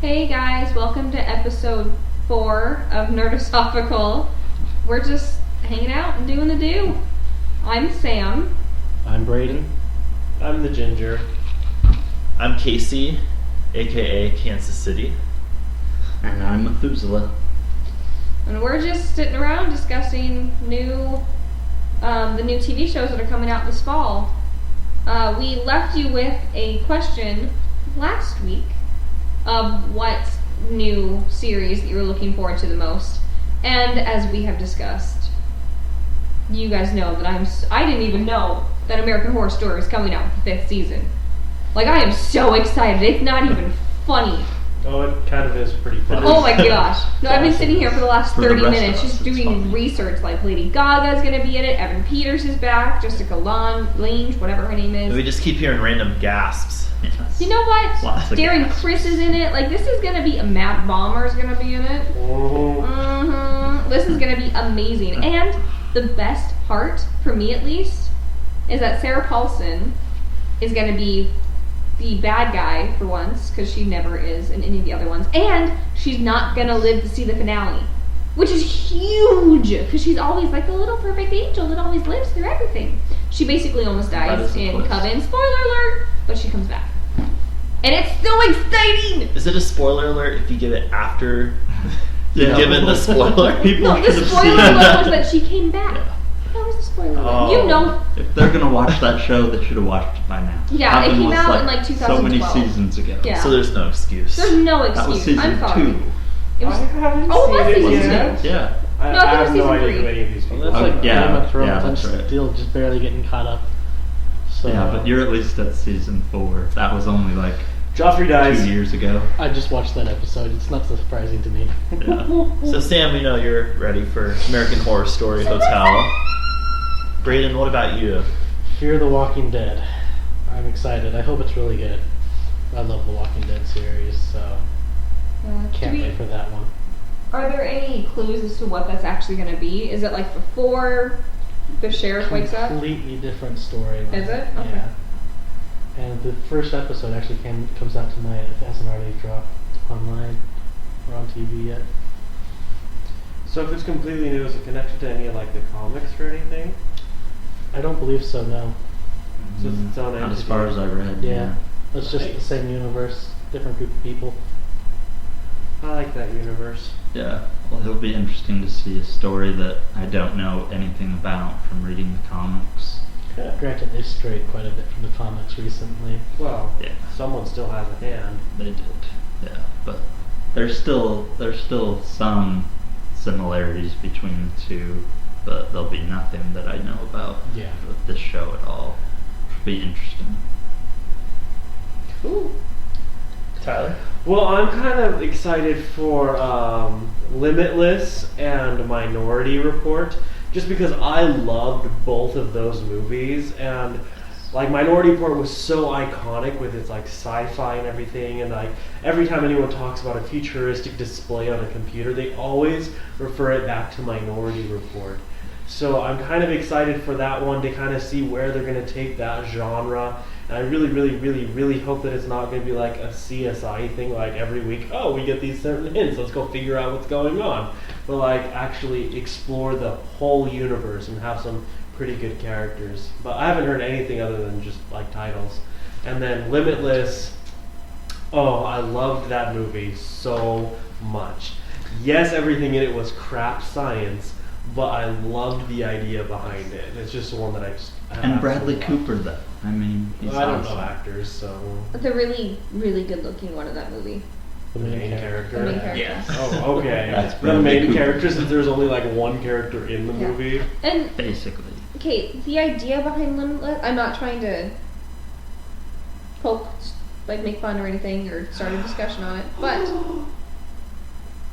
Hey guys, welcome to episode 4 of Nerdosophical. We're just hanging out and doing the do. I'm Sam. I'm Braden. I'm the Ginger. I'm Casey, aka Kansas City. And I'm Methuselah. And we're just sitting around discussing the new TV shows that are coming out this fall. We left you with a question last week of what new series that you were looking forward to the most. And as we have discussed, you guys know that I didn't even know that American Horror Story was coming out with the 5th season. Like, I am so excited. It's not even funny. Oh, it kind of is pretty funny. Oh my gosh. No, I've been sitting here for the last For the 30 rest minutes of us, just it's doing funny. research. Like, Lady Gaga's gonna be in it, Evan Peters is back, Jessica Lange, whatever her name is. We just keep hearing random gasps. Yes. You know what? Lots of Darren gasps. Criss is in it. Like, this is gonna be Matt Bomer is gonna be in it. This is gonna be amazing. And the best part, for me at least, is that Sarah Paulson is gonna be the bad guy for once, because she never is in any of the other ones. And she's not gonna live to see the finale, which is huge, because she's always like the little perfect angel that always lives through everything. She basically almost That dies is a in twist. Coven. Spoiler alert! But she comes back. And it's so exciting! Is it a spoiler alert if you give it after you've Yeah. given the spoiler? People No, should the have spoiler seen alert that. was that she came back. Yeah. That was the spoiler alert. Oh. You know. If they're gonna watch that show, they should have watched it by now. Yeah, it Coven came was, out in, like, so many 2012. seasons ago. Yeah. So there's no excuse. There's no That was excuse. I'm season sorry. 2. It was. I haven't Oh, seen it was it season yet. two. Yeah. I No, I thought it have was no season idea 3. who any of these people Well, that's are. like yeah, Game of Thrones. yeah, I'm that's right. still just barely getting caught up. So Yeah, but you're at least at season 4. That was only like Joffrey dies. 2 years ago. I just watched that episode. It's not so surprising to me. Yeah. So Sam, we know you're ready for American Horror Story Hotel. Braden, what about you? Fear the Walking Dead. I'm excited. I hope it's really good. I love the Walking Dead series, so can't wait for that one. Are there any clues as to what that's actually going to be? Is it like before the sheriff wakes up? Completely different story. Is it? Okay. Yeah. And the first episode actually comes out tonight. If it hasn't already dropped online or on TV yet. So if it's completely new, is it connected to any of like the comics or anything? I don't believe so. No. So it's its own Not as entity. far as I read. Yeah. It's just the Nice. same universe, different group of people. I like that universe. Yeah. Well, it'll be interesting to see a story that I don't know anything about from reading the comics. Granted, they strayed quite a bit from the comics recently. Well, Yeah. someone still has a hand. They did. Yeah, but there's still some similarities between the two, but there'll be nothing that I know about Yeah. with this show at all. It'll be interesting. Ooh. Tyler? Well, I'm kind of excited for Limitless and Minority Report, just because I loved both of those movies, and like Minority Report was so iconic with its like sci-fi and everything, and like every time anyone talks about a futuristic display on a computer, they always refer it back to Minority Report. So I'm kind of excited for that one to kind of see where they're going to take that genre. And I really, really, really, really hope that it's not going to be like a CSI thing, like every week, oh, we get these certain hints, let's go figure out what's going on. But like actually explore the whole universe and have some pretty good characters. But I haven't heard anything other than just like titles. And then Limitless, oh, I loved that movie so much. Yes, everything in it was crap science, but I loved the idea behind it. It's just one that I just And Bradley absolutely Cooper, though. I mean, he's loved. I don't know awesome. actors, so The really, really good looking one of that movie. The main character. The main character. Yes. Oh, okay. That's The Bradley main Cooper. character, since there's only like one character in the Yeah. movie. And, Basically. okay, the idea behind Limitless, I'm not trying to make fun or anything or start a discussion on it, but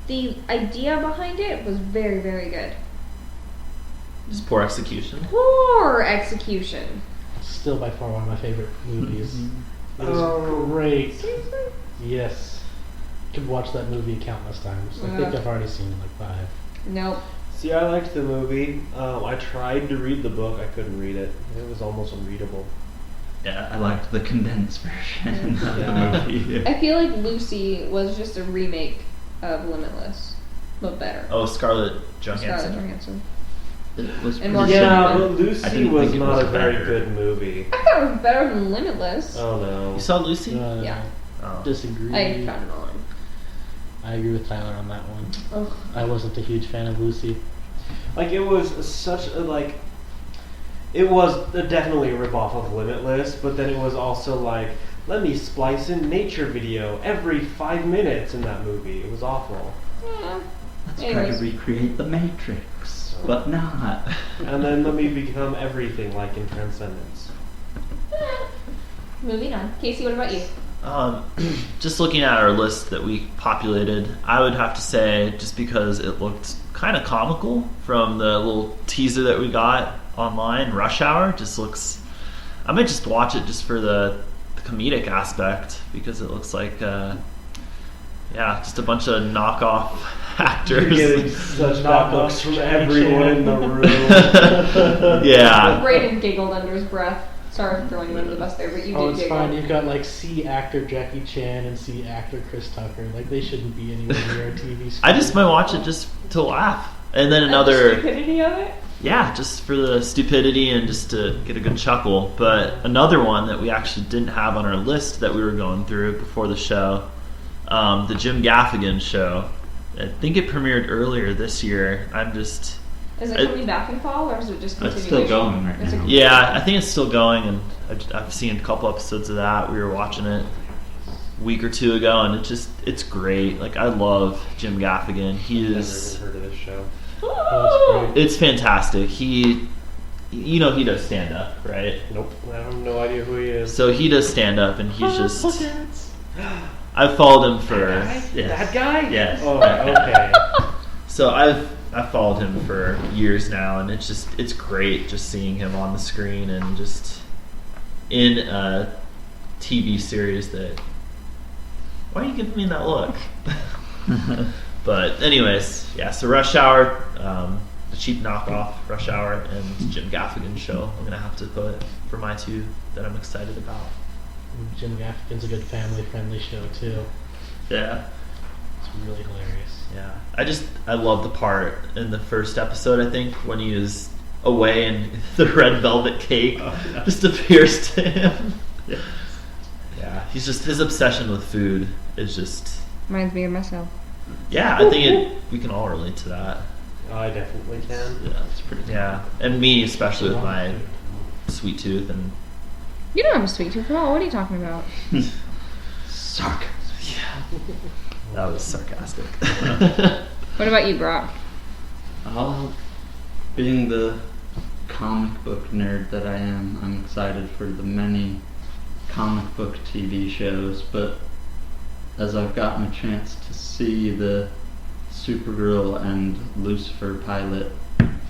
the idea behind it was very, very good. Just poor execution. Poor execution. Still by far one of my favorite movies. Mm-hmm. It was Oh. great. Seriously? Yes. Could watch that movie countless times. I think I've already seen it like 5. Nope. See, I liked the movie. I tried to read the book. I couldn't read it. It was almost unreadable. Yeah, I liked the condensed version of Yeah. the movie. I feel like Lucy was just a remake of Limitless, but better. Oh, Scarlett Scarlett Johansson. Johansson. It was And pretty more Yeah, similar. but I Lucy didn't was think it not was a very better. good movie. I thought it was better than Limitless. Oh no. You saw Lucy? Yeah. Oh. Disagree. I found it on. I agree with Tyler on that one. Ugh. I wasn't a huge fan of Lucy. Like it was such a like. It was definitely a ripoff of Limitless, but then it was also like, let me splice in nature video every 5 minutes in that movie. It was awful. Yeah. Let's try Anyways. to recreate the Matrix, but not. And then let me become everything like in Transcendence. Moving on. Casey, what about you? Just looking at our list that we populated, I would have to say, just because it looked kind of comical from the little teaser that we got online, Rush Hour just looks. I might just watch it just for the comedic aspect because it looks like, just a bunch of knockoff actors. You're getting such bad Knock looks off from Jackie everyone Chan. in the room. Yeah. Brayden giggled under his breath. Sorry for throwing you under the bus there, but you Oh, did it's giggle. fine. You've got like C actor Jackie Chan and C actor Chris Tucker. Like they shouldn't be anywhere near a TV screen. I just might watch it just to laugh. And then And the another. stupidity of it? Yeah, just for the stupidity and just to get a good chuckle. But another one that we actually didn't have on our list that we were going through before the show, the Jim Gaffigan show. I think it premiered earlier this year. Is it coming back in fall, or is it just It's continuation? still going right It's a now. Yeah, I think it's still going, and I've seen a couple episodes of that. We were watching it a week or two ago, and it's great. Like, I love Jim Gaffigan. He Never is... even heard of this show. Oh, that's great. It's fantastic. He does stand-up, right? Nope, I have no idea who he is. So he does stand-up, and he's just... I've followed him for... Yes. That guy? Yes. Oh, okay. So I've followed him for years now, and it's great just seeing him on the screen and just in a TV series that. Why are you giving me that look? But anyways, yeah. So Rush Hour, the cheap knockoff Rush Hour, and Jim Gaffigan show. I'm gonna have to put for my two that I'm excited about. Jim Gaffigan's a good family-friendly show too. Yeah. It's really hilarious. Yeah, I love the part in the first episode, I think, when he was away and the red velvet cake just appears to him. Yeah. Yeah, he's just, his obsession with food is just, Reminds me of myself. yeah, I think we can all relate to that. I definitely can. Yeah, it's pretty. Yeah, and me especially with my sweet tooth and You don't have a sweet tooth at all. What are you talking about? Sarcasm. yeah, that was sarcastic. What about you, Brock? Well, being the comic book nerd that I am, I'm excited for the many comic book TV shows, but as I've gotten a chance to see the Supergirl and Lucifer pilot,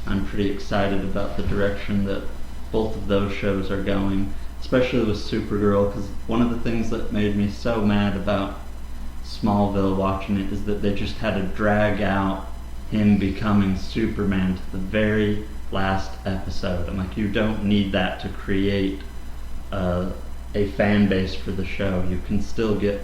I'm pretty excited about the direction that both of those shows are going, especially with Supergirl, because one of the things that made me so mad about Smallville watching it is that they just had to drag out him becoming Superman to the very last episode. I'm like, you don't need that to create a fan base for the show. You can still get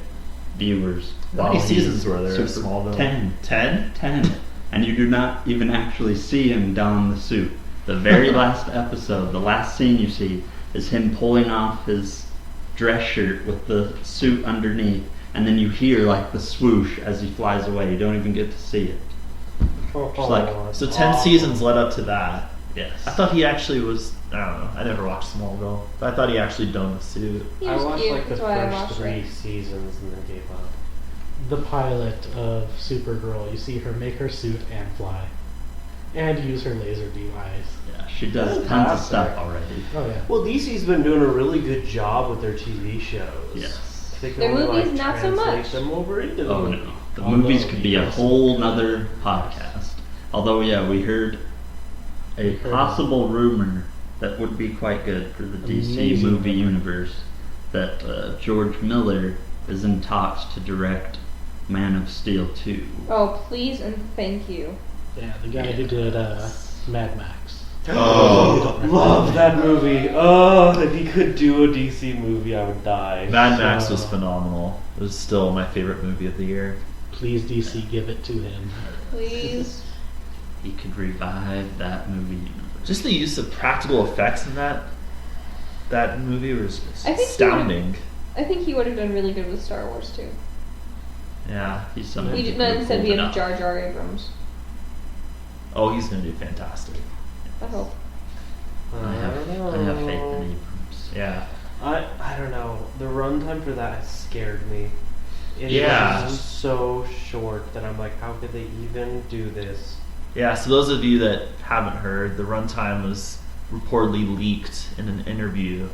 viewers. How many while seasons he's were there of Smallville? 10. 10? 10. And you do not even actually see him don the suit. The very last episode, the last scene you see, is him pulling off his dress shirt with the suit underneath, and then you hear like the swoosh as he flies away. You don't even get to see it. Oh, Just like, So 10 seasons led up to that. yes. I thought he actually was, I don't know, I never watched Smallville, but I thought he actually donned the suit. He I was watched cute. like the That's why I first watched 3 it. seasons and then gave up. The pilot of Supergirl, you see her make her suit and fly. And use her laser beam eyes. Yeah, she does tons of Fantastic. stuff already. Oh yeah. Well, DC's been doing a really good job with their TV shows. Yes. They can Their only, movies, not so translate much. them over into Oh them. no. The Oh, movies no, could be a yes. whole nother podcast. Although, yeah, we heard a Heard possible rumor that would be quite good for the DC Amazing movie rumor. universe that George Miller is in talks to direct Man of Steel 2. Oh, please and thank you. Yeah, the guy who did Mad Max. Oh. Love that movie. Oh, if he could do a DC movie, I would die. Mad Max was phenomenal. It was still my favorite movie of the year. Please, DC, give it to him. Please. He could revive that movie universe. Just the use of practical effects in that movie was just I think astounding. I think he would have done really good with Star Wars too. Yeah. He's somebody He who did not could've instead pulled being it off. Jar Jar Abrams. Oh, he's gonna do fantastic. I hope. I have faith in Abrams. Yeah. I don't know. The runtime for that has scared me. It Yeah. is so short that I'm like, how could they even do this? Yeah, so those of you that haven't heard, the runtime was reportedly leaked in an interview,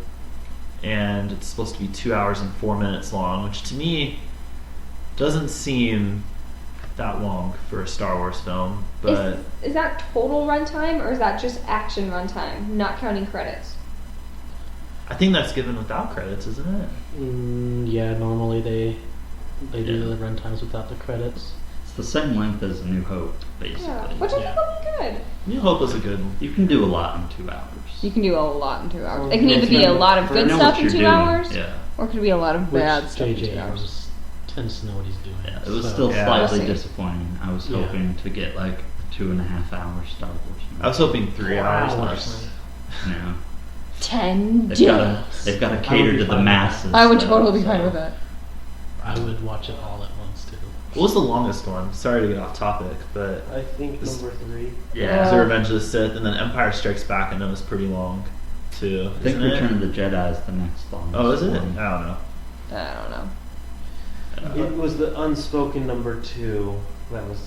and it's supposed to be 2 hours and 4 minutes long, which to me doesn't seem that long for a Star Wars film, but Is that total runtime or is that just action runtime, not counting credits? I think that's given without credits, isn't it? Yeah, normally they do Yeah. the runtimes without the credits. It's the same length as A New Hope, basically. Yeah, which I think will be good. New Hope was a good one. You can do a lot in 2 hours. You can do a lot in 2 hours. Well, It can yeah, either be a lot of You good know stuff what in you're 2 doing. hours, Yeah. or it could be a lot of Which bad stuff in J.J. 2 hours. Abrams tends to know what he's doing. Yeah, it was so- still Yeah. slightly We'll see. disappointing. I was Yeah. hoping to get like 2.5 hour Star Wars. I was hoping 3 hours Wow. less. No, 10 they've days. got to I would cater be to the fine with masses. I would though, totally be so- fine with that. I would watch it all at once too. What was the longest one? Sorry to get off topic, but I think This- number 3. Yeah, was it Revenge of the Sith, and then Empire Strikes Back, I know was pretty long too. I think isn't Return it? of the Jedi is the next longest. Oh, is it? one. I don't know. I don't know. It was the unspoken number 2 that was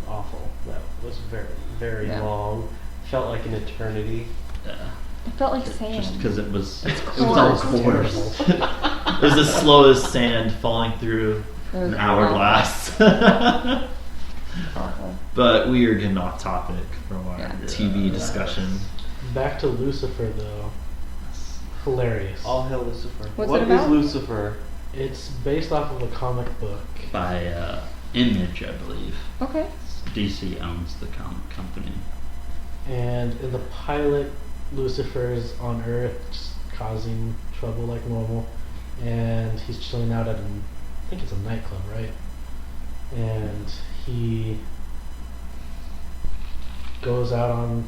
awful. That was very, very Yeah. long. Felt like an eternity. Yeah. It felt like Just sand. because it was coarse. all It's coarse. It was as slow as sand falling through It was an hourglass. awful. But we are getting off topic from our Yeah. TV discussion. Back to Lucifer though. Hilarious. All hail Lucifer. What's What it about? is Lucifer? It's based off of a comic book. By Image, I believe. Okay. DC owns the comic company. And in the pilot, Lucifer is on Earth just causing trouble like normal. And he's chilling out at I think it's a nightclub, right? And he goes out on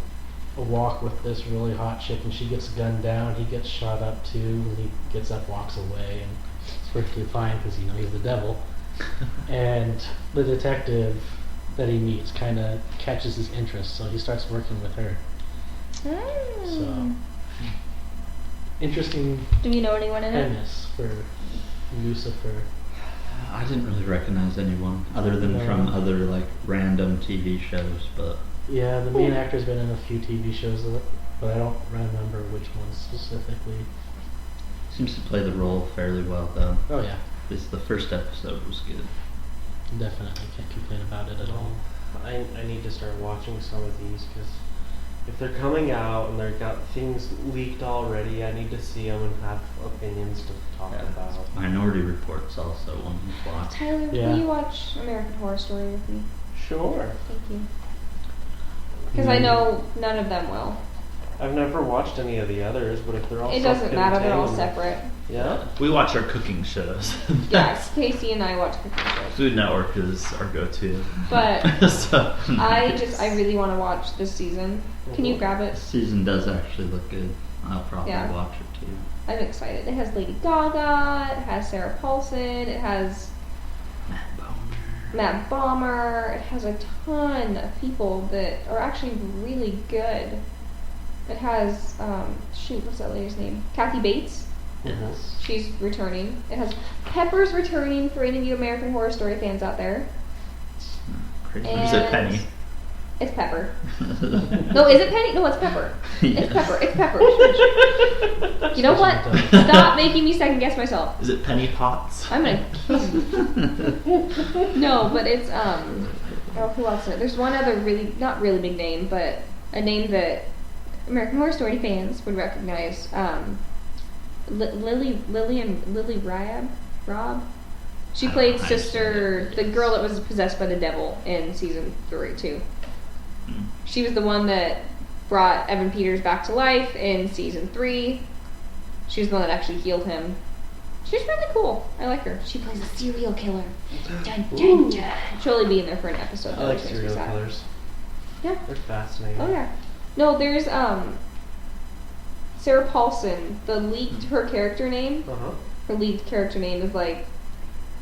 a walk with this really hot chick and she gets gunned down. He gets shot up too and he gets up, walks away, and it's perfectly fine because he's the devil. And the detective that he meets kind of catches his interest, so he starts working with her. So, interesting Do we know anyone in it? premise for Lucifer. I didn't really recognize anyone other than No. from other like random TV shows, but Yeah, the main actor's been in a few TV shows, but I don't remember which ones specifically. seems to play the role fairly well though. Oh yeah, At least the first episode was good. definitely can't complain about it at all. I need to start watching some of these because if they're coming out and they've got things leaked already, I need to see them and have opinions to talk Yeah. about. Minority Report's also one to watch. Tyler, Yeah. will you watch American Horror Story with me? Sure. Thank you. Because I know none of them will. I've never watched any of the others, but if they're all It doesn't matter, they're all self-contained- separate. Yeah? We watch our cooking shows. Yes, Casey and I watch cooking shows. Food Network is our go-to. But So, I really want to watch this season. Can you grab it? This season does actually look good. I'll probably Yeah. watch it too. I'm excited. It has Lady Gaga, it has Sarah Paulson, it has Matt Bomer. Matt Bomer, it has a ton of people that are actually really good. It has, what's that lady's name? Kathy Bates. Yes. She's returning. It has Pepper's returning for any of you American Horror Story fans out there. Crazy. And- you said Penny. It's Pepper. No, is it Penny? No, it's Pepper. Yes. It's Pepper. It's Pepper. You know what? Stop making me second guess myself. Is it Penny Potts? I'm gonna kill you. No, but it's oh, who else? There's one other really not really big name, but a name that American Horror Story fans would recognize. Lily Robb. She played I sister, see. the girl that was possessed by the devil in season 3 too. Hmm. She was the one that brought Evan Peters back to life in season 3. She's the one that actually healed him. She's really cool. I like her. She plays a serial killer. Dun, dun, dun. She'll only be in there for an episode. I though, like which makes me serial sad. killers. Yeah. They're fascinating. Oh yeah. No, there's Sarah Paulson. Her character name. Uh-huh. Her lead character name is like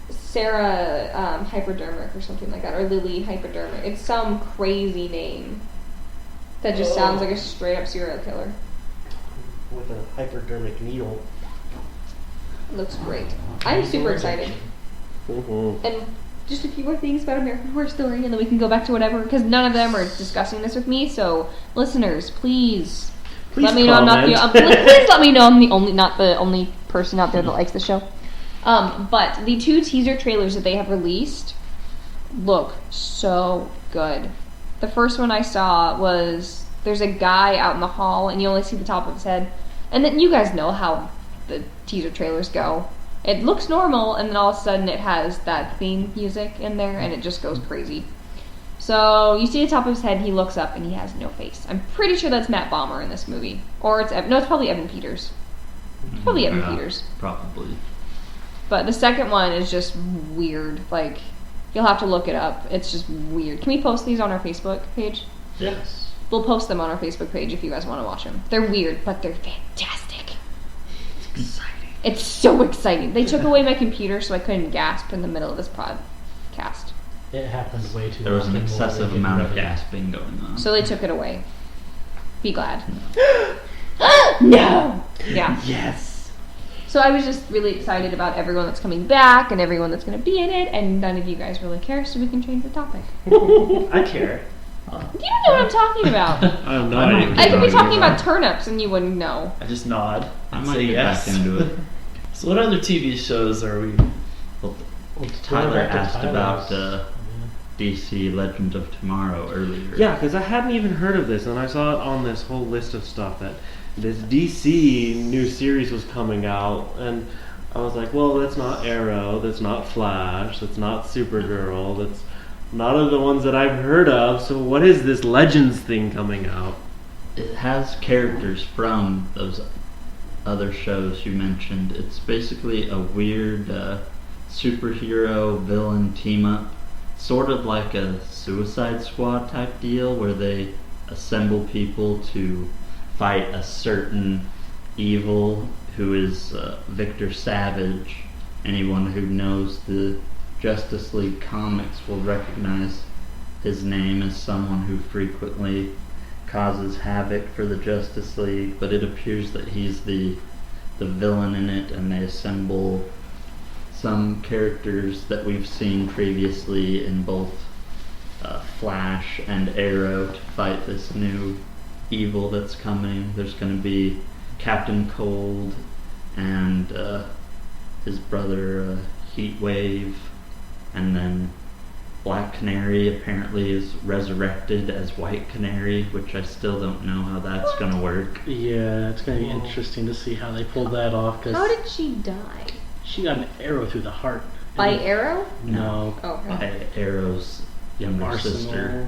Sarah Hypodermic or something like that, or Lily Hypodermic. It's some crazy name that just sounds like a straight up serial killer. With a hypodermic needle. It looks great. I'm super excited. Mm-hmm. And just a few more things about American Horror Story, and then we can go back to whatever, because none of them are discussing this with me. So, listeners, please let me know I'm not the please let me know I'm not the only person out there that likes the show. But the 2 teaser trailers that they have released look so good. The first one I saw was there's a guy out in the hall, and you only see the top of his head, and then you guys know how the teaser trailers go. It looks normal, and then all of a sudden it has that theme music in there, and it just goes crazy. So you see the top of his head, he looks up, and he has no face. I'm pretty sure that's Matt Bomer in this movie. Or it's probably Evan Peters. It's probably Evan Peters. Probably. But the second one is just weird. Like, you'll have to look it up. It's just weird. Can we post these on our Facebook page? Yes. We'll post them on our Facebook page if you guys want to watch them. They're weird, but they're fantastic. It's exciting. It's so exciting. They took away my computer so I couldn't gasp in the middle of this podcast. It happened way too There was an often while excessive we amount of ready. gasping going on. So they took it away. Be glad. No! Yeah. Yes. So I was just really excited about everyone that's coming back and everyone that's going to be in it, and none of you guys really care, so we can change the topic. I care. You don't know what I'm talking about. I have no I might idea. I could be talking about about turnips and you wouldn't know. I just nod. I and might say get yes. back into it. So what other TV shows are we? Well, Tyler back to asked Tyler's. about DC Legend of Tomorrow earlier. Yeah, because I hadn't even heard of this, and I saw it on this whole list of stuff that this DC new series was coming out, and I was like, well, that's not Arrow, that's not Flash, that's not Supergirl, that's none of the ones that I've heard of, so what is this Legends thing coming out? It has characters from those other shows you mentioned. It's basically a weird superhero villain team up, sort of like a Suicide Squad type deal where they assemble people to fight a certain evil who is Victor Savage. Anyone who knows the Justice League comics will recognize his name as someone who frequently causes havoc for the Justice League, but it appears that he's the villain in it, and they assemble some characters that we've seen previously in both Flash and Arrow to fight this new evil that's coming. There's going to be Captain Cold and his brother Heatwave, and then Black Canary apparently is resurrected as White Canary, which I still don't know how that's going to work. Yeah, it's going to be interesting to see how they pull that off. Cause How did she die? she got an arrow through the heart. By arrow? No. Oh, okay. By Arrow's younger Arsenal. sister.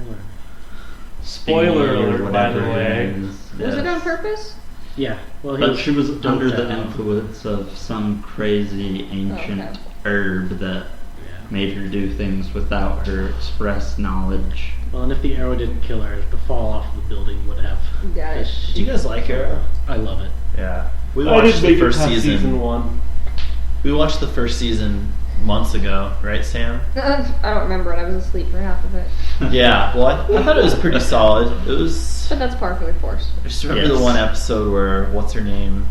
Spoiler Speedy or alert, by the whatever her way. name is. Was it Yes. on purpose? Yeah. Well, he But she was doped under the out. influence of some crazy ancient Okay. herb that Yeah. made her do things without her express knowledge. Well, and if the arrow didn't kill her, the fall off of the building would have. Got it. 'Cause Do you guys like Arrow? I love it. Yeah. We I watched did the make it first past season. season 1. We watched the first season months ago, right, Sam? I don't remember it. I was asleep for half of it. Yeah. Well, I thought it was pretty solid. It was. But that's par for the course. I just remember Yes. the one episode where what's her name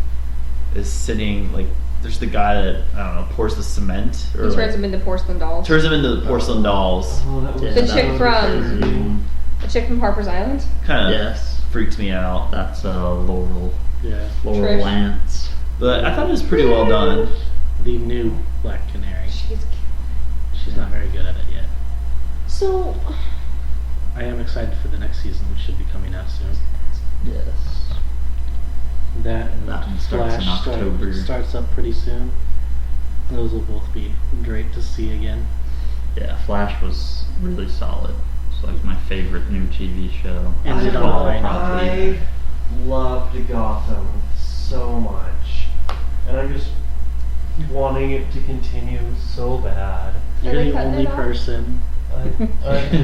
is sitting like. There's the guy that I don't know pours the cement or He turns them into porcelain dolls. turns them into the porcelain dolls. Oh, that was Yeah, The that chick was from- crazy. The chick from Harper's Island? Kind of Yes, freaked me out. that's Laurel Yeah. Trish. Lance. But I thought it was pretty well done. The new Black Canary. She's not very good at it yet. So, I am excited for the next season, which should be coming out soon. Yes. That and That one starts in Flash October. starts up pretty soon. Those will both be great to see again. Yeah, Flash was really solid. It's like my favorite new TV show. And they don't mind. I loved Gotham so much, and I'm just wanting it to continue so bad. You're Are they the cutting only it off? person. I'm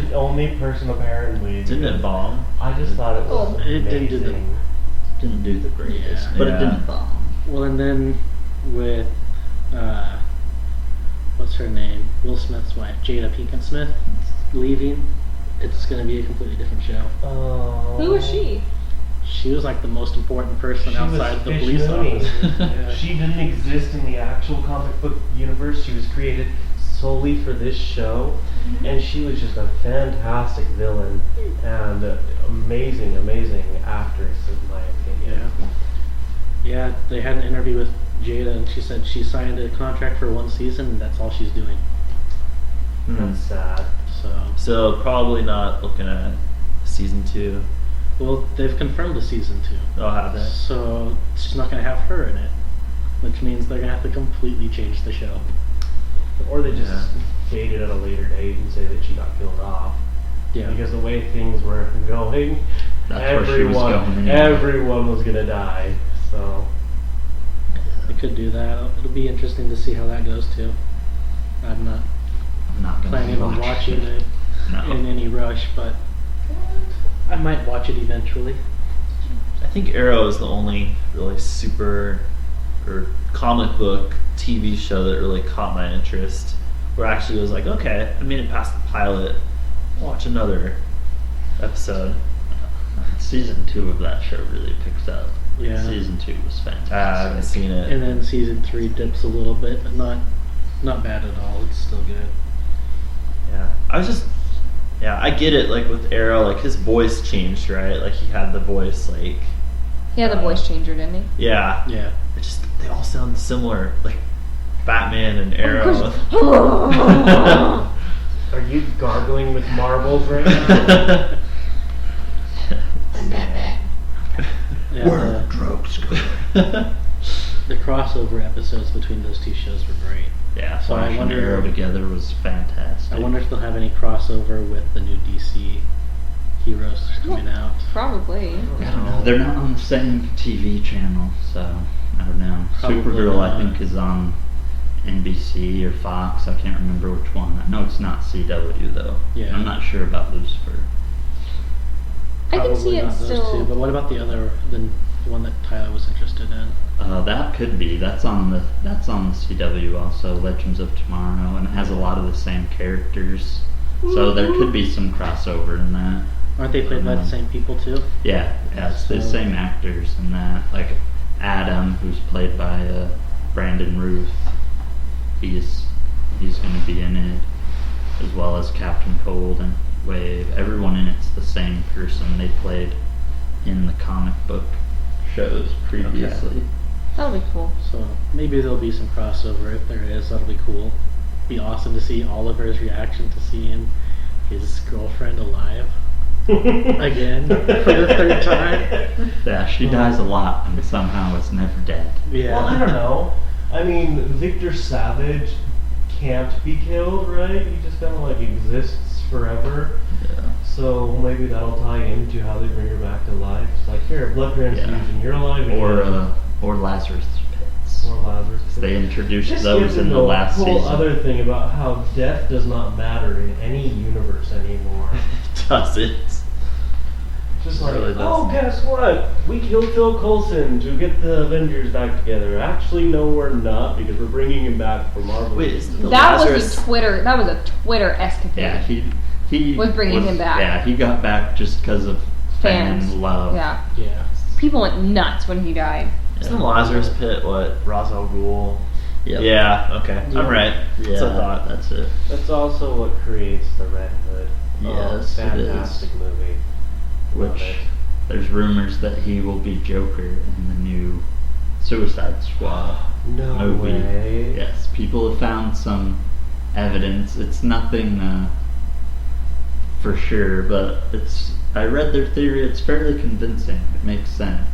the only person apparently. Didn't it bomb? I just thought it was Oh. It didn't do the- amazing. Didn't do the greatest, Yeah. but Yeah. it didn't bomb. Well, and then with what's her name? Will Smith's wife, Jada Pinkett Smith, leaving. It's going to be a completely different show. Oh. Who was she? She was like the most important person She was outside the Fish police Mooney. officer. Yeah. She didn't exist in the actual comic book universe. She was created solely for this show, and she was just a fantastic villain and amazing, amazing actress in my opinion. Yeah, they had an interview with Jada, and she said she signed a contract for 1 season, and that's all she's doing. That's sad. So probably not looking at season 2. Well, they've confirmed a season 2, Oh, have they? so she's not going to have her in it, which means they're going to have to completely change the show. Or they just date it at a later date and say that she got killed off. Yeah, Because the way things were going, That's where she was going anyway. everyone was gonna die. So they could do that. It'll be interesting to see how that goes too. I'm not I'm not gonna planning on watch watching it No. in any rush, but I might watch it eventually. I think Arrow is the only really super or comic book TV show that really caught my interest. Where I actually was like, okay, I made it past the pilot. I'll watch another episode. Season 2 of that show really picks up. Yeah. Season 2 was fantastic. I haven't seen it. And then season 3 dips a little bit, but not bad at all. It's still good. Yeah, I get it. Like with Arrow, like his voice changed, right? Like he had the voice, like He had the voice changer, didn't he? yeah. Yeah. It just they all sound similar, like Batman and Arrow. are you gargling with marbles right now? Yeah, drugs go. the crossover episodes between those two shows were great. Yeah, So I Flash and wonder- Arrow together was fantastic. I wonder if they'll have any crossover with the new DC heroes coming out. Probably. I don't know. They're not on the same TV channel, so I don't know. Probably Supergirl, I not. think, is on NBC or Fox. I can't remember which one. I know it's not CW though. Yeah. I'm not sure about Lucifer. I can Probably see it not those still. two, but what about the one that Tyler was interested in? That could be. That's on the CW also. Legends of Tomorrow, and it has a lot of the same characters. So there could be some crossover in that. Aren't they played by the same people too? Yeah, it's the So- same actors in that. Like Adam, who's played by Brandon Ruth, he's going to be in it, as well as Captain Cold and Wave. Everyone in it's the same person they played in the comic book shows previously. That'll be cool. So maybe there'll be some crossover. If there is, that'll be cool. Be awesome to see Oliver's reaction to seeing his girlfriend alive again for the third time. Yeah, she dies a lot and somehow is never dead. Yeah. Well, I don't know. I mean, Victor Savage can't be killed, right? He just kind of like exists forever. Yeah. So maybe that'll tie into how they bring her back to life. It's like, here, blood transfusion, you're alive again. Or Lazarus Pits. Or Lazarus. They introduced Just those gives in it the last whole season. other thing about how death does not matter in any universe anymore. Does it? Just like, Really oh, doesn't. guess what? We killed Phil Coulson to get the Avengers back together. Actually, no, we're not, because we're bringing him back for Marvel. Wait, is the That Lazarus? was a Twitter escapade. Yeah, he Was bringing him back. Yeah, he got back just because of Fans. fan love. Yeah. Yeah. People went nuts when he died. Isn't the Lazarus Pit what Ra's al Ghul? Yep. Yeah. Okay, Yeah. I'm right. Yeah, That's what I thought. that's it. That's also what creates the Red Hood. Yes, it is. Fantastic movie. Love Which it. there's rumors that he will be Joker in the new Suicide Squad No movie. way. Yes, people have found some evidence. It's nothing for sure, but I read their theory. It's fairly convincing. It makes sense.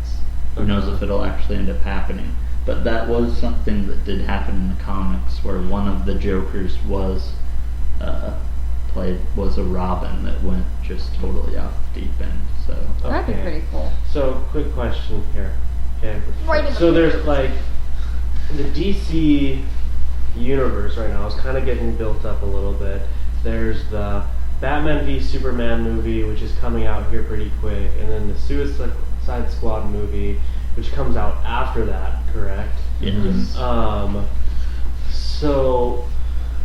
Who knows if it'll actually end up happening? But that was something that did happen in the comics, where one of the Jokers was was a Robin that went just totally off the deep end. So That'd be pretty cool. So, quick question here. Okay. Right in the So there's like the DC universe right now is kind of getting built up a little bit. There's the Batman v Superman movie, which is coming out here pretty quick, and then the Suicide Squad movie, which comes out after that. Correct? Yes. So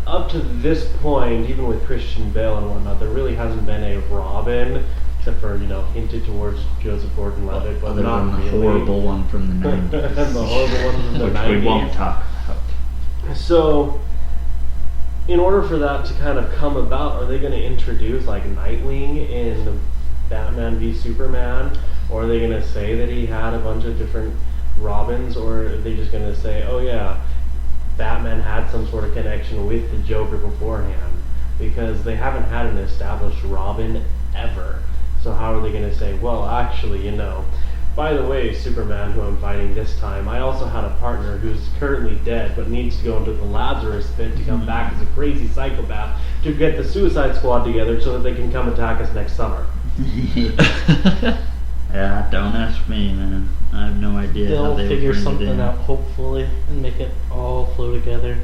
up to this point, even with Christian Bale and whatnot, there really hasn't been a Robin, except for hinted towards Joseph Gordon-Levitt, but other not than the really. horrible one from the And 90s. the horrible one from the which 90s. we won't talk about. So, in order for that to kind of come about, are they going to introduce like Nightwing in Batman v Superman, or are they going to say that he had a bunch of different Robins, or are they just going to say, oh yeah, Batman had some sort of connection with the Joker beforehand? Because they haven't had an established Robin ever. So how are they going to say, well, actually, by the way, Superman, who I'm fighting this time, I also had a partner who's currently dead but needs to go into the Lazarus pit to come back as a crazy psychopath to get the Suicide Squad together so that they can come attack us next summer. Yeah, don't ask me, man. I have no idea how They'll they figure would bring it something in. out, hopefully, and make it all flow together.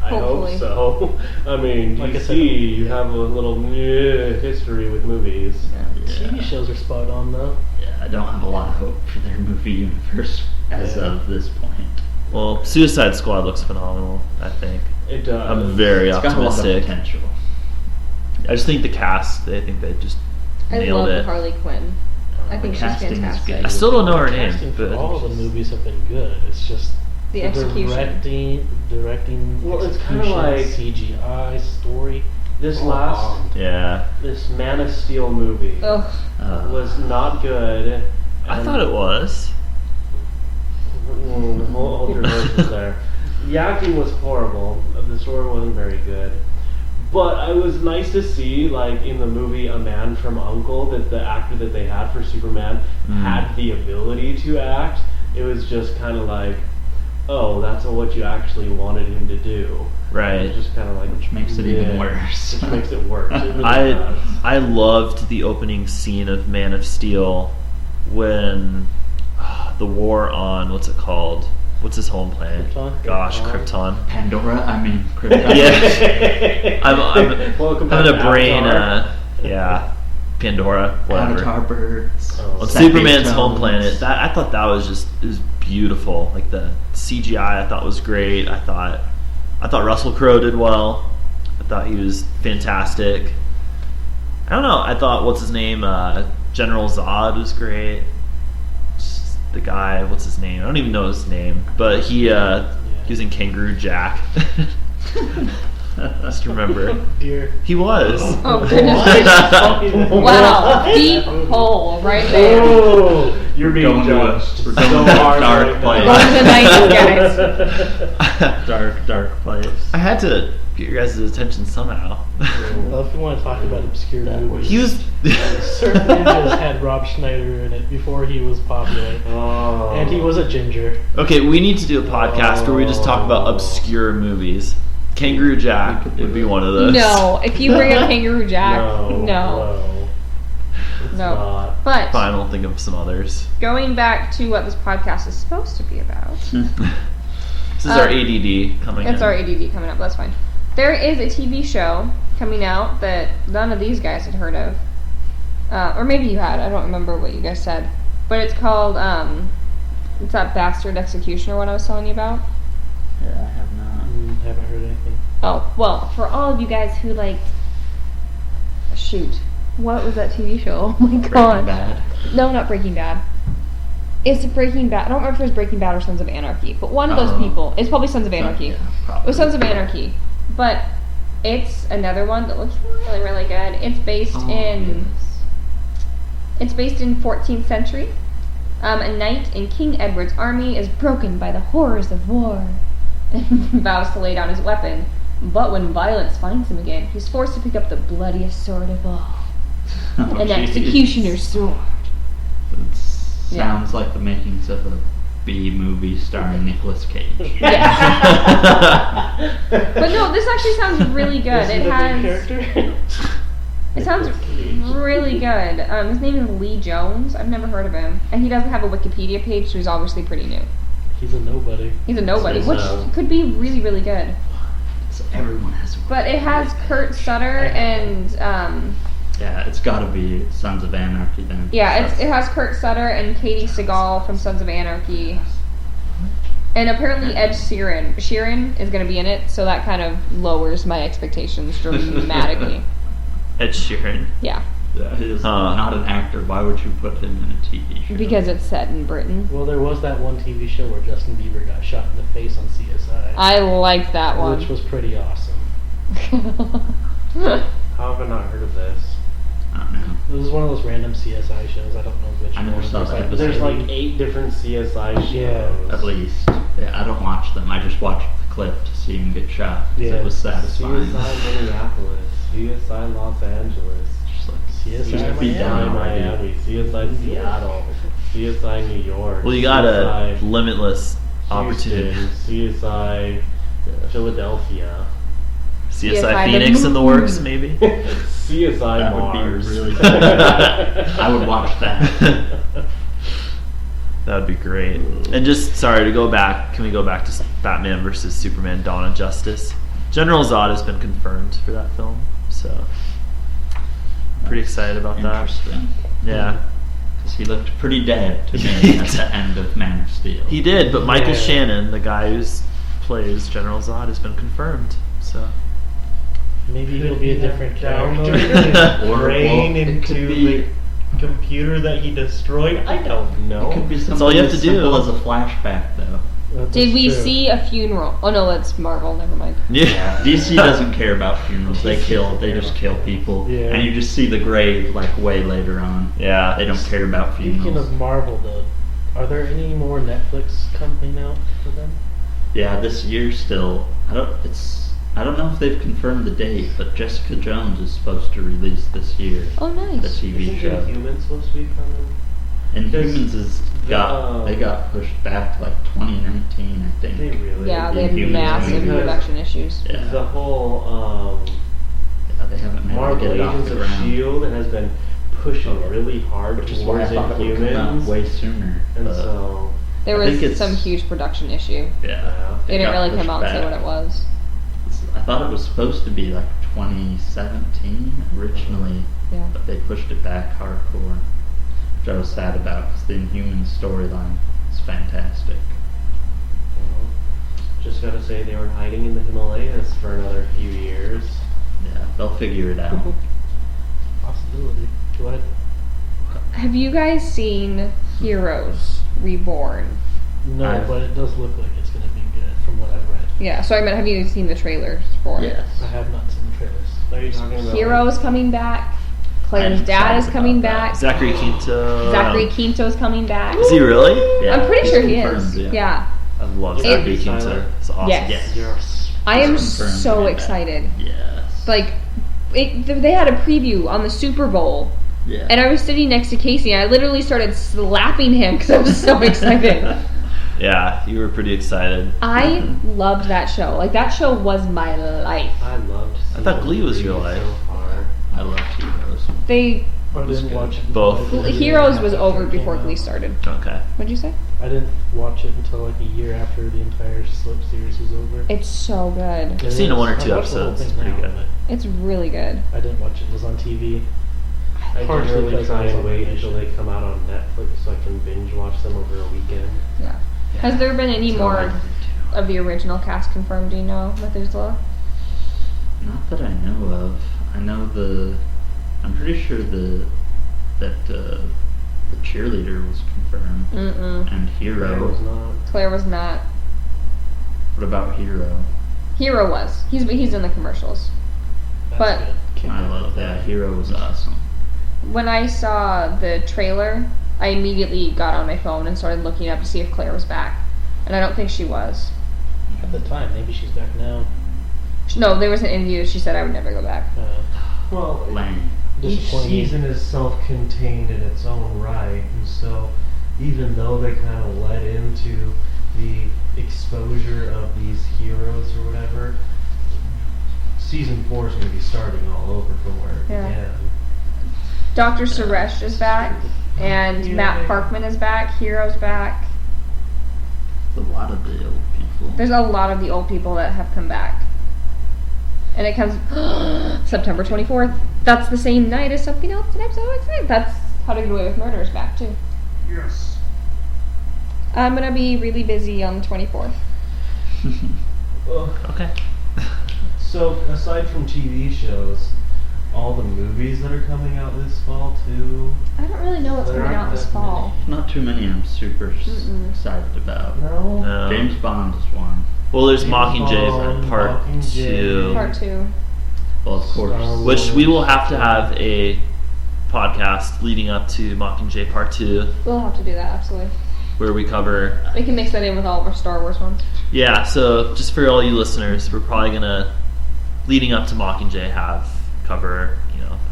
I Hopefully. hope so. I mean, Like I DC, said- you have a little history with movies. TV shows are spot on, though. Yeah, I don't have a lot of hope for their movie universe as of this point. Well, Suicide Squad looks phenomenal, I think. It does. I'm very It's got a lot of optimistic. potential. I just think the cast, I think they just I nailed love it. Harley Quinn. I think she's casting is fantastic. good. I still don't know her name, Casting for but all of the movies have been good. It's just The execution. directing. Well, it's kinda execution, like- CGI story. This all last, bombed. yeah. this Man of Steel movie Ugh. was not good. I and- thought it was. Hold your horses there. The acting was horrible. The story wasn't very good. But it was nice to see, like in the movie A Man from U.N.C.L.E., that the actor that they had for Superman had the ability to act. It was just kind of like, oh, that's what you actually wanted him to do. Right. It was just kind of like, Which makes it even worse. Which makes it worse. It really does. I loved the opening scene of Man of Steel when the war on, what's it called? What's his home planet? Krypton? Gosh, Krypton. Pandora? I mean, Krypton. Yeah. I'm Welcome back having to a brain, Avatar. Pandora, whatever. Avatar birds. Oh. On Sepia Superman's home tones. planet, I thought that was beautiful. Like the CGI, I thought was great. I thought Russell Crowe did well. I thought he was fantastic. I don't know. I thought what's his name, General Zod was great. Just the guy, what's his name? I don't even know his name, but he was in Kangaroo Jack. Just remember, Dear. he was. Oh goodness. Wow. Deep hole right there. Oh, you're being Going to a- judged. we're so going to a hard dark right place. now. Going to the 90s, guys. Dark place. I had to get your guys' attention somehow. Well, if you want to talk about obscure That movies, He was. Certain Ninjas had Rob Schneider in it before he was popular, Oh. and he was a ginger. Okay, we need to do a podcast where we just talk about obscure movies. Kangaroo Jack would be one of those. No, if you bring up Kangaroo Jack, No. no. It's No. not. But Fine, I'll think of some others. going back to what this podcast is supposed to be about, This is our ADD coming in. it's our ADD coming up. That's fine. There is a TV show coming out that none of these guys had heard of, or maybe you had. I don't remember what you guys said, but it's called it's that Bastard Executioner one I was telling you about. Yeah, I have not. Haven't heard anything. Oh, well, for all of you guys who liked... Shoot. What was that TV show? Oh my god. Breaking Bad. No, not Breaking Bad. It's Breaking Bad. I don't remember if it was Breaking Bad or Sons of Anarchy, but one of those people. It's probably Sons of Anarchy. Yeah, It probably. was Sons of Anarchy. But it's another one that looks really, really good. It's based Oh, in... yes. It's based in 14th century. A knight in King Edward's army is broken by the horrors of war and vows to lay down his weapon. But when violence finds him again, he's forced to pick up the bloodiest sword of all. Oh, An jeez. executioner's sword. It sounds like the makings of a B movie starring Nicolas Cage. Yes. But no, this actually sounds really good. Is he It the main has. character? It sounds really good. His name is Lee Jones. I've never heard of him, and he doesn't have a Wikipedia page, so he's obviously pretty new. He's a nobody. He's a nobody, So- which could be really, really good. So everyone has a But it has Kurt Sutter and Yeah, it's gotta be Sons of Anarchy then. it has Kurt Sutter and Katie Seagal from Sons of Anarchy. And apparently Ed Sheeran is going to be in it, so that kind of lowers my expectations dramatically. Ed Sheeran. Yeah, Yeah, he is not an actor. Why would you put him in a TV show? because it's set in Britain. Well, there was that one TV show where Justin Bieber got shot in the face on CSI, I like that one. which was pretty awesome. How have I not heard of this? I don't know. It was one of those random CSI shows. I don't know which I never one. saw There's that like, episode. There's like 8 different CSI shows. Yeah. At least. Yeah, I don't watch them. I just watched the clip to see him get shot. 'Cause Yeah. It was satisfying. CSI Minneapolis, CSI Los Angeles, Just like, CSI just beat down CSI already. Miami, CSI Seattle, CSI New York. Well, you got a CSI limitless opportunity. Houston, CSI Philadelphia, CSI CSI Phoenix the in the moon. works, maybe. CSI That would Mars. be really I would watch that. That would be great. And just sorry to go back. Can we go back to Batman versus Superman: Dawn of Justice? General Zod has been confirmed for that film, so pretty excited about that. Interesting. Yeah, Because he looked pretty dead to me at the end of Man of Steel. he did. But Michael Yeah. Shannon, the guy who plays General Zod, has been confirmed. So Maybe he'll be a different Downloaded character. his Or, brain well, it into could be- the computer that he destroyed. I don't know. It could be something all you have as to do. simple as a flashback, though. Did we see a funeral? Oh no, that's Marvel. Never mind. yeah, DC doesn't care about funerals. They just kill people. Yeah. And you just see the grave like way later on. yeah. They don't care about Speaking funerals. of Marvel, though, are there any more Netflix coming out for them? Yeah, this year still. I don't know if they've confirmed the date, but Jessica Jones is supposed to release this year. Oh The nice. TV Isn't show. Inhumans supposed to be coming? Inhumans they got pushed back to like 2019, I think. They really? Yeah, they had Inhumans massive movie. production issues. Yeah. The whole Yeah, they haven't been able to Marvel get it off Agents the of ground. S.H.I.E.L.D. has been pushing really hard Which is why I towards thought it would come out Inhumans. way sooner. And but, so, There I think was it's- some huge production issue. yeah, They it didn't got really pushed come out and say back. what it was. I thought it was supposed to be like 2017 originally, Yeah. but they pushed it back hardcore, which I was sad about because the Inhumans storyline is fantastic. just gotta say they were hiding in the Himalayas for another few years. Yeah, they'll figure it out. Possibility. Go ahead. Have you guys seen Heroes Reborn? No, I've- but it does look like it's going to be good from what I've read. Yeah, so I meant, have you seen the trailers for it? Yes. I have not seen the trailers. Are you talking about Heroes coming back. Claire's I'm dad is excited coming about that. back. Zachary Quinto. Zachary Quinto's coming back. Is he really? Yeah, I'm pretty he's sure he confirmed, is. yeah. Yeah. I love It- Zachary It- Quinto. It's awesome. Yes. Yes. I am He's confirmed so to be back. excited. Yes. Like, they had a preview on the Super Bowl, yeah. and I was sitting next to Casey, and I literally started slapping him because I was so excited. Yeah, you were pretty excited. I loved that show. Like, that show was my life. I loved. I thought Glee was your season life. So far. I love Heroes. They I didn't good. watch it. Both. until, like, a year Heroes after was it over came before out. Glee started. Okay. What'd you say? I didn't watch it until like a year after the entire Slip series was over. It's so good. I've seen one or I've two watched the whole episodes. It's thing pretty now, good. It's really good. but I didn't watch it. It was on TV. I Partially generally because try I was and on wait vacation. until they come out on Netflix so I can binge watch them over a weekend. Yeah. Has there been any That's how I more did too. of the original cast confirmed? Do you know, Methuselah? Not that I know of. I know I'm pretty sure that the cheerleader was confirmed Mm-mm. and I Hero. was not. Claire was not. What about Hero? Hero was. He's in the commercials. That's But- good. Can't I go love with that. Hero was awesome. When I saw the trailer, I immediately got on my phone and started looking up to see if Claire was back. And I don't think she was. At the time, maybe she's back now. No, there was an interview. She said I would never go back. Well, Lame. each Disappointing. season is self-contained in its own right, and so even though they kind of led into the exposure of these heroes or whatever, season 4 is going to be starting all over from where it Yeah. began. Dr. Suresh is back, and Yay. Matt Parkman is back. Hero's back. A lot of the old people. There's a lot of the old people that have come back. And it comes September 24th. That's the same night as something else, and I'm so excited. That's How to Get Away with Murder is back, too. Yes. I'm going to be really busy on the 24th. Okay. So, aside from TV shows, all the movies that are coming out this fall, too. I don't really know what's There coming aren't out this that fall. Not too many I'm super excited about. No? No. James Bond is one. Well, there's James Mockingjay Bond, Part Mockingjay. 2. Part 2. Well, of course. Star Wars. Which we will have to have a podcast leading up to Mockingjay Part 2, We'll have to do that, absolutely. where we cover. We can mix that in with all of our Star Wars ones. Yeah, so just for all you listeners, we're probably gonna, leading up to Mockingjay, cover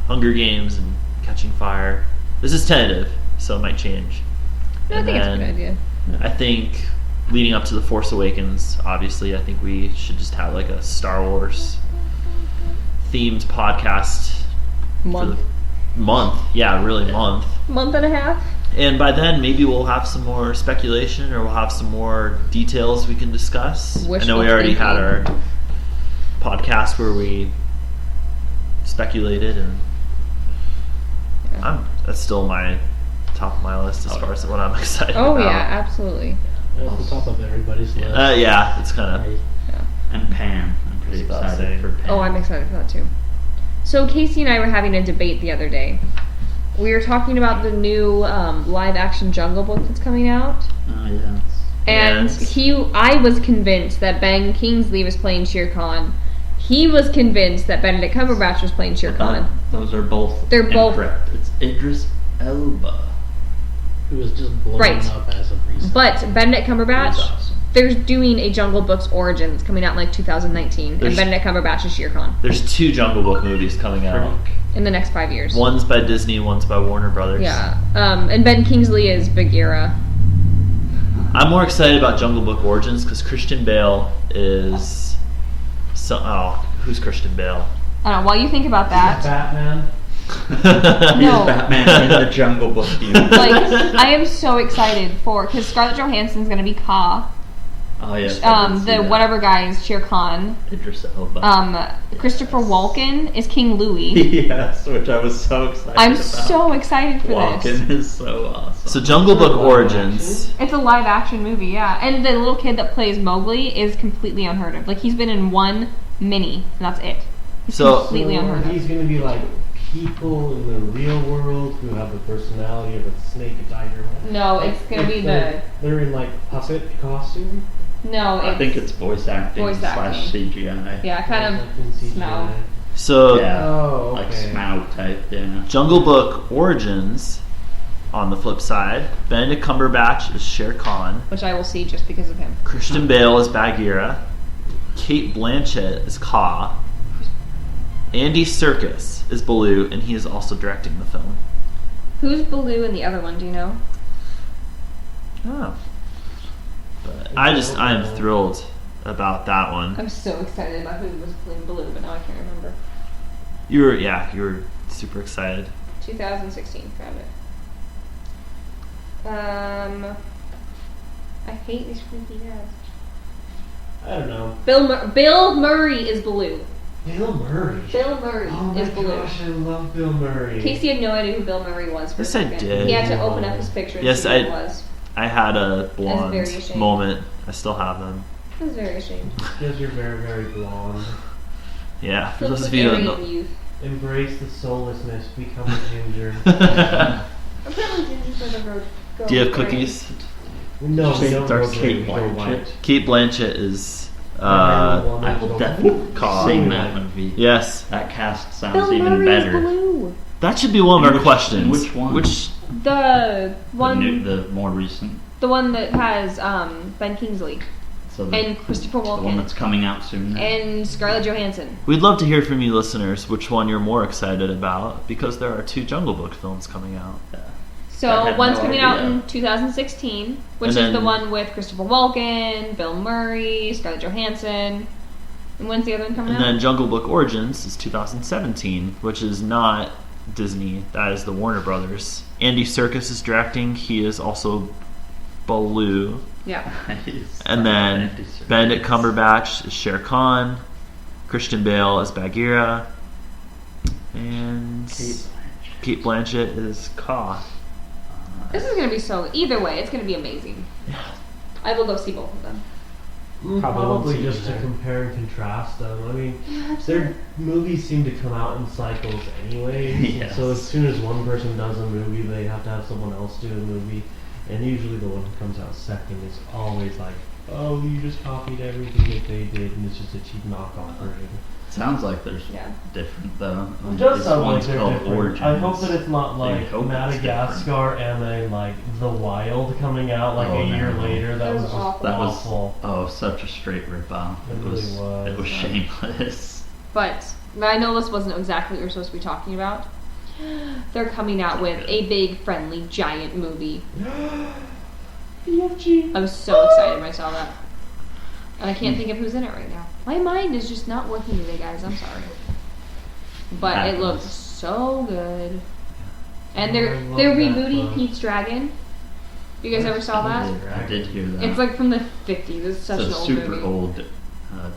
Hunger Games and Catching Fire. This is tentative, so it might change. No, I think it's a good idea. I think leading up to The Force Awakens, obviously, I think we should just have like a Star Wars themed podcast for Month. the month. Yeah, really month. Month and a half. And by then, maybe we'll have some more speculation, or we'll have some more details we can discuss. I know Wishful we already had thinking. our podcast where we speculated, and that's still my top of my list as far as what I'm excited Oh, about. yeah, absolutely. At the top of everybody's list. Yeah, it's kind of. And Pam. I'm pretty That's about excited saying. for Pam. Oh, I'm excited for that too. So Casey and I were having a debate the other day. We were talking about the new live-action Jungle Book that's coming out, Oh, yeah. and Yes. I was convinced that Ben Kingsley was playing Shere Khan. He was convinced that Benedict Cumberbatch was playing Shere Khan. Those are both They're both- incorrect. It's Idris Elba. Who was just blown Right. up as of recent. But Benedict Cumberbatch, He's awesome. they're doing a Jungle Books Origins coming out in like 2019, There's- and Benedict Cumberbatch is Shere Khan There's 2 Jungle Book movies coming out. in the next 5 years. One's by Disney, one's by Warner Brothers. Yeah, and Ben Kingsley is Bagheera. I'm more excited about Jungle Book Origins because Christian Bale is. Who's Christian Bale? I don't know. While you think about that, Batman. He's No. Batman in the Jungle Book universe. like, I am so excited for because Scarlett Johansson's gonna be Ka. Oh, yes. I did see The that. whatever guy is Shere Khan. Idris Elba. Christopher Walken is King Louis. Yes, which I was so excited I'm about. so excited for this. Walken is so awesome. So Jungle Book Live Origins. It's a live action movie, yeah. And the little kid that plays Mowgli is completely unheard of. Like, he's been in one mini, and that's it. He's So- completely unheard of. He's going to be like people in the real world who have the personality of a snake, a tiger. No, it's gonna be They're in like puppet costume. No, I think it's voice acting Voice acting. / CGI. Yeah, kind Like in of CGI. smell. So Yeah. Oh, Like okay. Smaug type, yeah. Jungle Book Origins. On the flip side, Benedict Cumberbatch is Shere Khan. Which I will see just because of him. Christian Bale is Bagheera. Kate Blanchett is Ka. Andy Serkis is Baloo, and he is also directing the film. Who's Baloo and the other one, do you know? Oh. But I am thrilled about that one. I'm so excited about who was playing Baloo, but now I can't remember. You were super excited. 2016, found it. I hate these freaky ads. I don't know. Bill Murray is Baloo. Bill Murray. Bill Murray Oh my is Baloo. gosh, I love Bill Murray. Casey had no idea who Bill Murray was for Yes, a I second. did. He had to open up his picture and Yes, see who it was. I had a very blonde ashamed. moment. I still have them. I was very ashamed. Because you're very, very blonde. Yeah, for Flips those of the you who area don't of youth. Embrace the soullessness. Become a ginger. know. Apparently ginger for the road. Do you have cookies? No, we don't Dark go Kate green, we go Blanchett. white. Kate Blanchett is. I will definitely Ka. sing that movie. Yes, That cast sounds Bill even Murray is better. Baloo. that should be one of our Which- questions. which one? The one, The more recent. the one that has Ben Kingsley So the, and Christopher the one Walken that's coming out soon. now. and Scarlett Johansson. We'd love to hear from you listeners which one you're more excited about, because there are 2 Jungle Book films coming out. Yeah. So I had one's no coming out idea. in 2016, which And is then- the one with Christopher Walken, Bill Murray, Scarlett Johansson. And when's the other one coming And out? then Jungle Book Origins is 2017, which is not Disney. That is the Warner Brothers. Andy Serkis is directing. He is also Baloo. Yeah. Nice. And then Andy Serkis. Benedict Cumberbatch is Shere Khan. Christian Bale is Bagheera. And Kate Blanchett is Ka. This is gonna be so. Either way, it's gonna be amazing. I will go see both of them. Probably won't Probably see just to either. compare and contrast them. I mean, their movies seem to come out in cycles anyway. Yes. So as soon as one person does a movie, they have to have someone else do a movie. And usually the one who comes out second is always like, oh, you just copied everything that they did, and it's just a cheap knockoff version. Sounds like there's Yeah. different though. It does This sound like one's they're called different. Origins. I hope that it's not like hope it's Madagascar and then like The Wild coming out like Oh, a year no. later. That That was was just awful. That was awful. such a straight rip off. It really was. It was shameless. But I know this wasn't exactly what you're supposed to be talking about. They're coming out with a big, friendly, giant movie. BFG. I was so excited when I saw that. And I can't think of who's in it right now. My mind is just not working today, guys. I'm sorry. But it Happens. looks so good. And I they're love rebooting that. Pete's Dragon. You guys ever saw that? I did hear that. It's like from the 50s. It's such it's an a old super movie. old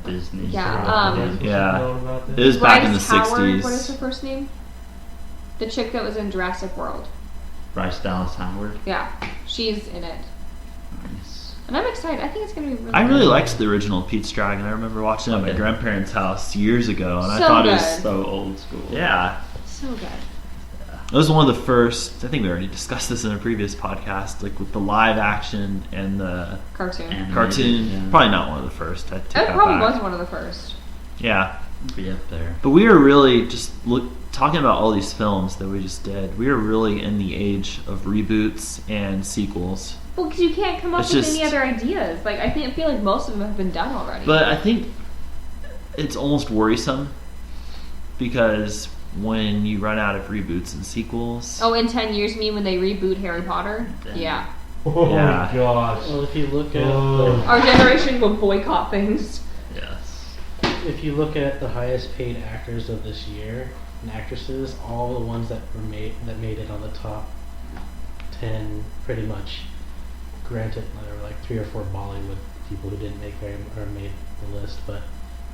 Disney. Yeah, sort of movie. Yeah. It was back in the Bryce Howard, 60s. what is her first name? The chick that was in Jurassic World. Bryce Dallas Howard. Yeah, she's in it. Nice. And I'm excited. I think it's going to be really I good. really liked the original Pete's Dragon. I remember watching it at my Okay. grandparents' house years ago, and I So thought it good. was So old school. yeah. So good. It was one of the first. I think we already discussed this in a previous podcast, like with the live action and the Cartoon. Animated, cartoon. yeah. Probably not one of the first. I take It that probably back. was one of the first. Yeah, Be up there. but we were really just talking about all these films that we just did. We were really in the age of reboots and sequels. Well, because you can't come up It's with just- any other ideas. Like, I feel like most of them have been done already. But I think it's almost worrisome because when you run out of reboots and sequels, Oh, in 10 years, you mean when they reboot Harry Potter? Damn. Yeah. Oh Yeah. my gosh. Well, if you look at Oh. Our generation will boycott things. Yes. if you look at the highest paid actors of this year and actresses, all the ones that made it on the top 10 pretty much. Granted, there were like 3 or 4 Bollywood people who didn't make or made the list, but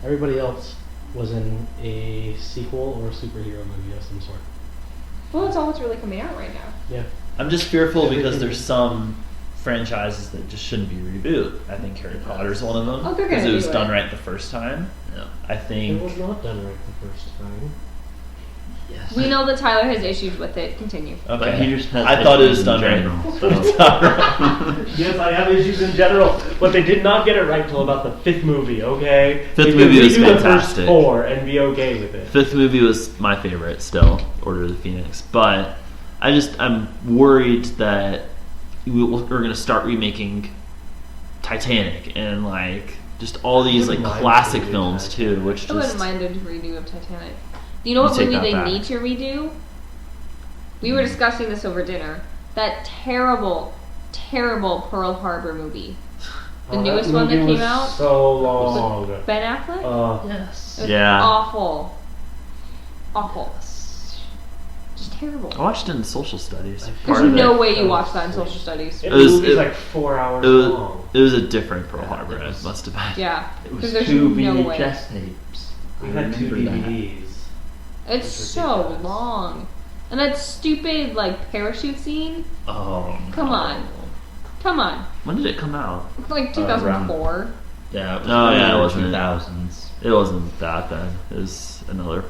everybody else was in a sequel or a superhero movie of some sort. Well, it's all what's really coming out right now. Yeah. I'm just fearful because Everything- there's some franchises that just shouldn't be reboot. I think Harry Potter's one of them Oh, they're because gonna it was do done it. right the first time. Yeah. I It think was not done right the first time. Yes. We know that Tyler has issues with it. Continue. But okay. he just has I thought it was issues done in right. general, so. Yes, I have issues in general, but they did not get it right till about the 5th movie, okay? Fifth You can movie was redo the first fantastic. 4 and be okay with it. Fifth movie was my favorite still, Order of the Phoenix. But I'm worried that we're going to start remaking Titanic and like just all these like wouldn't mind classic redoing films too, Titanic. which I wouldn't just mind a redo of Titanic. You know You what take movie that they back. need to redo? We were discussing this over dinner. That terrible, terrible Pearl Harbor movie. The Oh, newest one that movie came was out. so long. Ben Affleck? Yes. It was Yeah. awful. Awful. Just terrible. I watched it in social studies. There's part There's of no it. way you watched that in social studies. The was- movie's it- like 4 hours It was, long. it was a different Pearl Yeah, Harbor. it It was- must have been. Yeah. It was Because there's 2 no VHS way. tapes. We I had 2 remember that. DVDs. It's That's so ridiculous. long. And that stupid, like, parachute scene? Oh. Come no. on. Come on. When did it come out? Like 2004. Yeah. It was Oh, yeah, it early wasn't. 2000s. It wasn't that bad. It was another.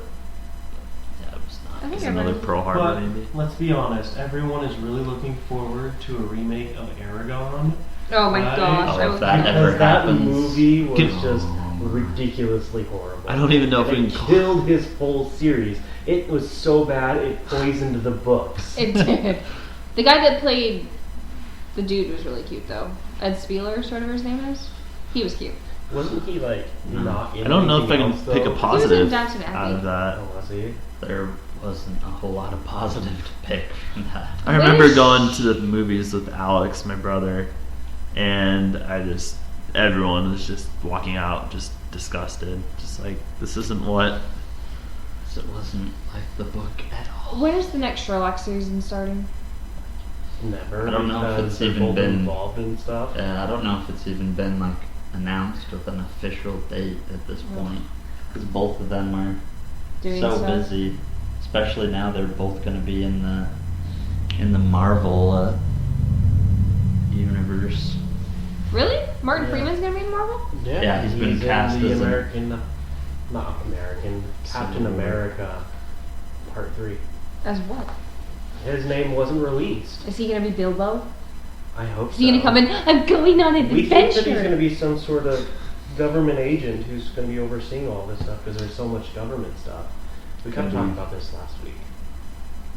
Yeah, it was I not. think It was I another remember. Pearl Harbor But maybe. let's be honest, everyone is really looking forward to a remake of Aragon. Oh my Right? gosh. Oh, I if was that like, ever Because that happens. movie was Can- just ridiculously horrible. I don't even know if And we it can. killed his whole series. It was so bad it poisoned the books. It did. The guy that played the dude was really cute, though. Ed Spieler, whatever his name is. He was cute. Wasn't he like not in I don't know if I anything can else, pick a though? He positive was in Downton Abbey. out of that. Oh, was he? There wasn't a whole lot of positive to pick from that. I remember Wish- going to the movies with Alex, my brother, and everyone was just walking out just disgusted. Just like, this isn't what... So it wasn't like the book at all. When is the next Sherlock season starting? Never. I don't know if because it's they're even both been- involved in stuff. I don't know if it's even been like announced with an official date at this point, because both of them are Doing so stuff? busy. Especially now, they're both going to be in the Marvel universe. Really? Martin Yeah. Freeman's gonna be in Marvel? Yeah, he's been in cast the as Captain Civil War. America Part 3. As what? His name wasn't released. Is he gonna be Bilbo? I hope Is so. he gonna come in? I'm going on an We adventure. think that he's going to be some sort of government agent who's going to be overseeing all this stuff because there's so much government stuff. We kind of talked about this last week.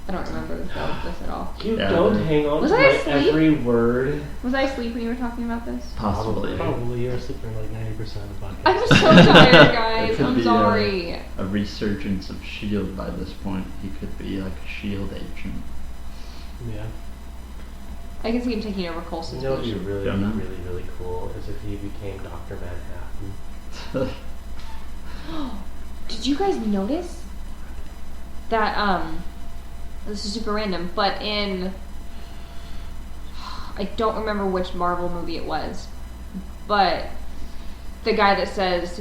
I don't remember this at all. You Yeah, don't but- hang on Was to I my asleep? every word. Was I asleep when you were talking about this? Possibly. Probably you're sleeping like 90% of the podcast. I'm so tired, It guys. could I'm be, sorry. A resurgence of S.H.I.E.L.D. by this point. He could be like a S.H.I.E.L.D. agent. Yeah. I can see him taking over Coulson's You know what would be position. really, Don't know. really, really cool is if he became Dr. Manhattan. Did you guys notice that this is super random, but I don't remember which Marvel movie it was, but the guy that says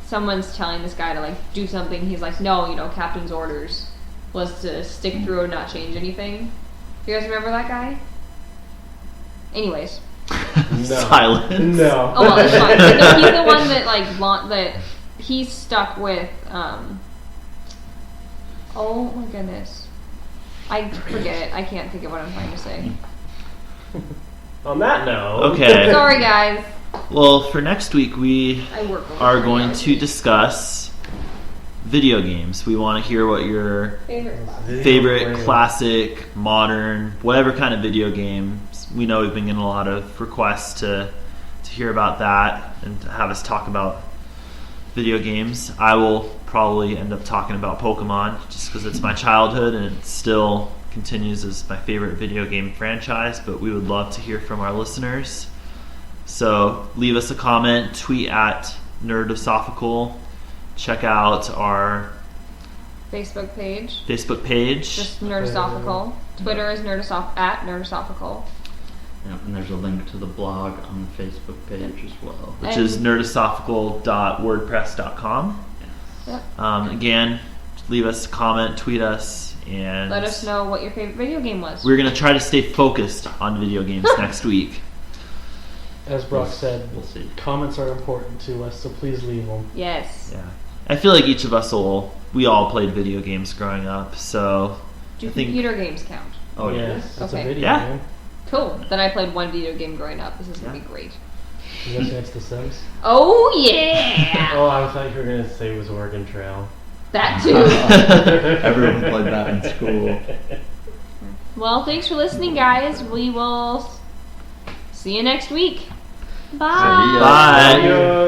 someone's telling this guy to like do something, he's like, no, Captain's orders was to stick through and not change anything. Do you guys remember that guy? Anyways. No. Silence. No. Oh well, that's fine. But no, he's the one that that he's stuck with. Oh my goodness, I forget it. I can't think of what I'm trying to say. On that note. Okay. Sorry, guys. Well, for next week, we I work. are going to discuss video games. We want to hear what your favorite classic, modern, whatever kind of video games. We know we've been getting a lot of requests to hear about that and to have us talk about video games. I will probably end up talking about Pokemon just because it's my childhood and it still continues as my favorite video game franchise, but we would love to hear from our listeners. So leave us a comment, tweet at Nerdosophical, check out our Facebook page. Facebook page. Just Nerdosophical. Twitter is Nerdosophical. Yeah, and there's a link to the blog on the Facebook page as well. Which is nerdosophical.wordpress.com. Yep. Again, leave us a comment, tweet us, and Let us know what your favorite video game was. we're going to try to stay focused on video games next week. As Brock said, We'll see. comments are important to us, so please leave them. Yes. Yeah, I feel like each of us we all played video games growing up, so Do I think- computer games count? Oh yeah. Yes, that's Okay. a video Yeah. game. Cool. Then I played one video game growing up. This is gonna be great. You guessing it's The Sims? Oh yeah. Oh, I thought you were going to say it was Oregon Trail. That too. Everyone played that in school. Well, thanks for listening, guys. We will see you next week. Bye. See ya. Bye. Adios.